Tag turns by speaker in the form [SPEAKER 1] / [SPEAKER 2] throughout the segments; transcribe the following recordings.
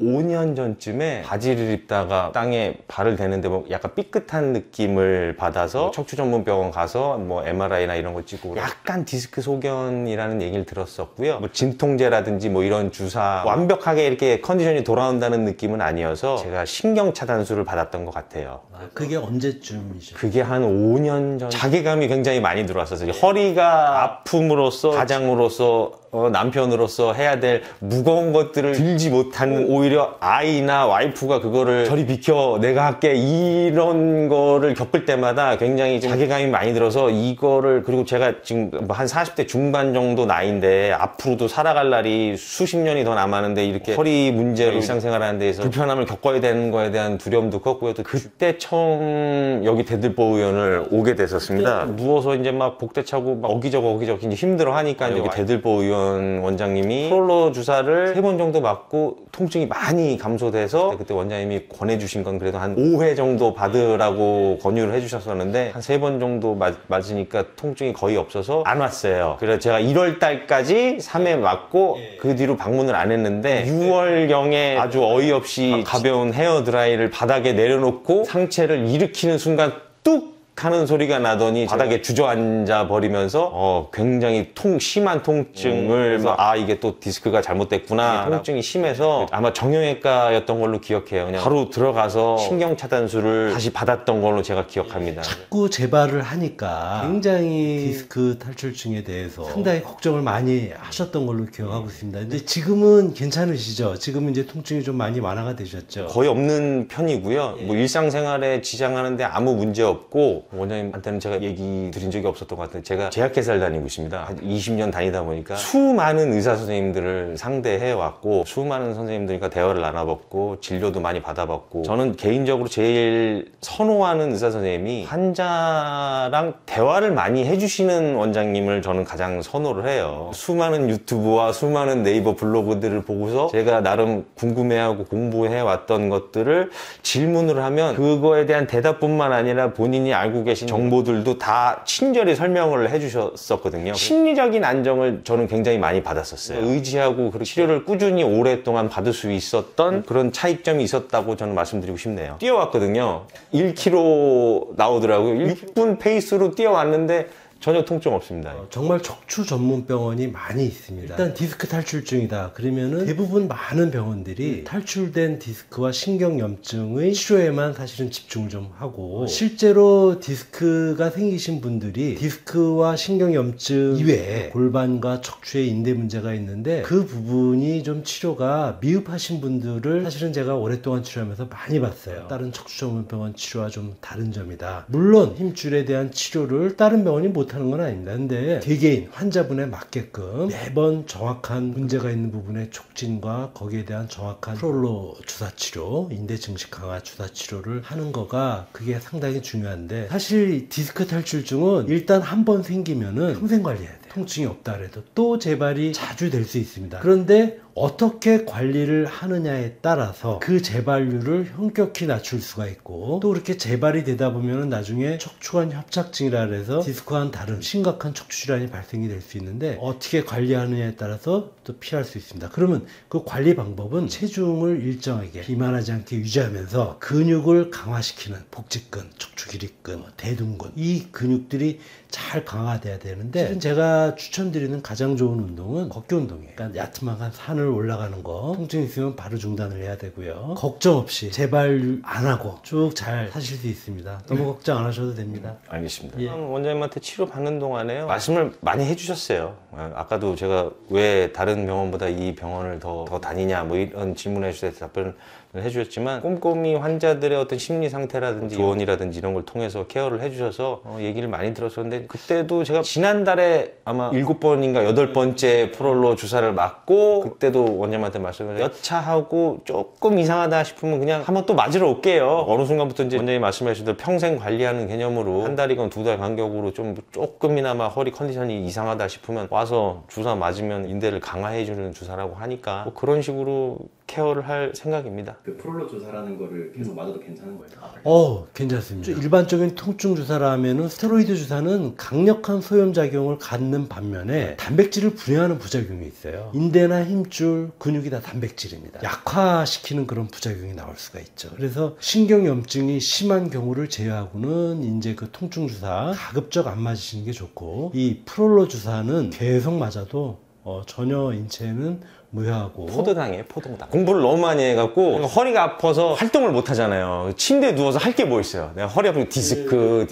[SPEAKER 1] 5년 전쯤에 바지를 입다가 땅에 발을 대는데 뭐 약간 삐끗한 느낌을 받아서 척추 전문 병원 가서 뭐 MRI나 이런 거 찍고 약간 디스크 소견이라는 얘기를 들었었고요. 뭐 진통제라든지 뭐 이런 주사 완벽하게 이렇게 컨디션이 돌아온다는 느낌은 아니어서 제가 신경 차단술을 받았던 것 같아요.
[SPEAKER 2] 그게 언제쯤이죠?
[SPEAKER 1] 그게 한 5년 전. 자괴감이 굉장히 많이 들어왔었어요. 허리가 아픔으로써 가장으로서 남편으로서 해야 될 무거운 것들을 들지 못하는, 오히려 아이나 와이프가 그거를 저리 비켜 내가 할게 이런 거를 겪을 때마다 굉장히 좀 자괴감이 많이 들어서 이거를, 그리고 제가 지금 한 40대 중반 정도 나이인데 앞으로도 살아갈 날이 수십 년이 더 남았는데 이렇게 허리 문제로 일상생활하는 데에서 불편함을 겪어야 되는 거에 대한 두려움도 컸고요. 또 그때 처음 여기 대들보 의원을 오게 됐었습니다. 누워서 이제 막 복대 차고 막 어기저기 이제 힘들어 하니까 이제 대들보 의원 원장님이 프롤로 주사를 3번 정도 맞고 통증이 많이 감소돼서, 그때 원장님이 권해주신 건 그래도 한 5회 정도 받으라고 권유를 해주셨었는데 한 3번 정도 맞으니까 통증이 거의 없어서 안 왔어요. 그래서 제가 1월 달까지 3회 맞고 그 뒤로 방문을 안 했는데 6월경에 아주 어이없이 가벼운 헤어드라이를 바닥에 내려놓고 상체를 일으키는 순간 뚝 하는 소리가 나더니 바닥에 주저앉아 버리면서 굉장히 심한 통증을 이게 또 디스크가 잘못됐구나, 통증이 심해서 아마 정형외과였던 걸로 기억해요. 그냥 바로 들어가서 신경차단술을 다시 받았던 걸로 제가 기억합니다.
[SPEAKER 2] 자꾸 재발을 하니까 굉장히 디스크 탈출증에 대해서 상당히 걱정을 많이 하셨던 걸로 기억하고 있습니다. 근데 지금은 괜찮으시죠? 지금은 이제 통증이 좀 많이 완화가 되셨죠?
[SPEAKER 1] 거의 없는 편이고요. 뭐 일상생활에 지장하는데 아무 문제 없고, 원장님한테는 제가 얘기 드린 적이 없었던 것 같은데 제가 제약회사를 다니고 있습니다. 한 20년 다니다 보니까 수많은 의사 선생님들을 상대해 왔고, 수많은 선생님들과 대화를 나눠봤고, 진료도 많이 받아봤고, 저는 개인적으로 제일 선호하는 의사 선생님이 환자랑 대화를 많이 해주시는 원장님을 저는 가장 선호를 해요. 수많은 유튜브와 수많은 네이버 블로그들을 보고서 제가 나름 궁금해하고 공부해 왔던 것들을 질문을 하면 그거에 대한 대답뿐만 아니라 본인이 알고 계신 정보들도 다 친절히 설명을 해주셨었거든요. 심리적인 안정을 저는 굉장히 많이 받았었어요. 의지하고 그리고 치료를 꾸준히 오랫동안 받을 수 있었던 그런 차이점이 있었다고 저는 말씀드리고 싶네요. 뛰어왔거든요. 1km 나오더라고요. 6분 페이스로 뛰어왔는데 전혀 통증 없습니다.
[SPEAKER 2] 정말 척추 전문 병원이 많이 있습니다. 일단 디스크 탈출증이다 그러면은 대부분 많은 병원들이 탈출된 디스크와 신경염증의 치료에만 사실은 집중을 좀 하고, 실제로 디스크가 생기신 분들이 디스크와 신경염증 이외에 골반과 척추에 인대 문제가 있는데 그 부분이 좀 치료가 미흡하신 분들을 사실은 제가 오랫동안 치료하면서 많이 봤어요. 다른 척추 전문 병원 치료와 좀 다른 점이다. 물론 힘줄에 대한 치료를 다른 병원이 못 하는 건 아닙니다. 근데 개개인 환자분에 맞게끔 매번 정확한 문제가 있는 부분의 촉진과 거기에 대한 정확한 프롤로 주사 치료, 인대 증식 강화 주사 치료를 하는 거가 그게 상당히 중요한데, 사실 디스크 탈출증은 일단 한 번 생기면은 평생 관리해야 돼요. 통증이 없다 그래도 또 재발이 자주 될 수 있습니다. 그런데 어떻게 관리를 하느냐에 따라서 그 재발률을 현격히 낮출 수가 있고, 또 그렇게 재발이 되다 보면 나중에 척추관 협착증이라 해서 디스크와는 다른 심각한 척추 질환이 발생이 될 수 있는데, 어떻게 관리하느냐에 따라서 또 피할 수 있습니다. 그러면 그 관리 방법은 체중을 일정하게 비만하지 않게 유지하면서 근육을 강화시키는 복직근, 척추 길이근, 대둔근, 이 근육들이 잘 강화돼야 되는데, 제가 추천드리는 가장 좋은 운동은 걷기 운동이에요. 그러니까 야트막한 산을 올라가는 거, 통증 있으면 바로 중단을 해야 되고요. 걱정 없이 재발 안 하고 쭉 잘 사실 수 있습니다. 너무 걱정 안 하셔도 됩니다.
[SPEAKER 1] 알겠습니다. 원장님한테 치료 받는 동안에요, 말씀을 많이 해주셨어요. 아까도 제가 왜 다른 병원보다 이 병원을 더 다니냐 뭐 이런 질문에 대해서 답변을 해주셨지만, 꼼꼼히 환자들의 어떤 심리 상태라든지 조언이라든지 이런 걸 통해서 케어를 해주셔서 얘기를 많이 들었었는데, 그때도 제가 지난달에 아마 7번인가 8번째 프롤로 주사를 맞고, 그때도 원장님한테 말씀을 여차하고 조금 이상하다 싶으면 그냥 한번 또 맞으러 올게요. 어느 순간부터 이제 원장님 말씀하신 대로 평생 관리하는 개념으로 한 달이건 2달 간격으로 조금이나마 허리 컨디션이 이상하다 싶으면 와서 주사 맞으면 인대를 강화해주는 주사라고 하니까 뭐 그런 식으로 케어를 할 생각입니다.
[SPEAKER 3] 그 프롤로 주사라는 거를 계속 맞아도 괜찮은 거예요?
[SPEAKER 2] 괜찮습니다. 일반적인 통증 주사라면은 스테로이드 주사는 강력한 소염작용을 갖는 반면에 단백질을 분해하는 부작용이 있어요. 인대나 힘줄, 근육이 다 단백질입니다. 약화시키는 그런 부작용이 나올 수가 있죠. 그래서 신경염증이 심한 경우를 제외하고는 이제 그 통증 주사 가급적 안 맞으시는 게 좋고, 이 프롤로 주사는 계속 맞아도 전혀 인체에는 무효하고
[SPEAKER 1] 포도당이에요, 포도당. 공부를 너무 많이 해갖고 허리가 아파서 활동을 못 하잖아요. 침대에 누워서 할 게 뭐 있어요. 내가 허리 아프면 디스크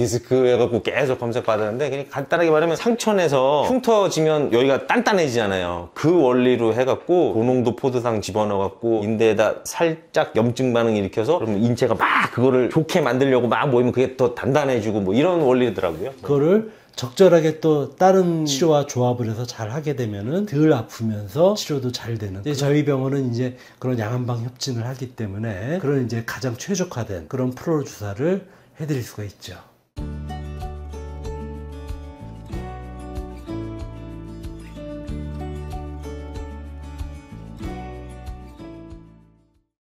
[SPEAKER 1] 해갖고 계속 검색받았는데, 그냥 간단하게 말하면 상처내서 흉터지면 여기가 단단해지잖아요. 그 원리로 해갖고 고농도 포도당 집어넣어갖고 인대에다 살짝 염증 반응 일으켜서 그러면 인체가 막 그거를 좋게 만들려고 막 모이면 그게 더 단단해지고 뭐 이런 원리더라고요.
[SPEAKER 2] 그거를 적절하게 또 다른 치료와 조합을 해서 잘 하게 되면은 덜 아프면서 치료도 잘 되는. 저희 병원은 이제 그런 양한방 협진을 하기 때문에 그런 이제 가장 최적화된 그런 프롤 주사를 해드릴 수가 있죠.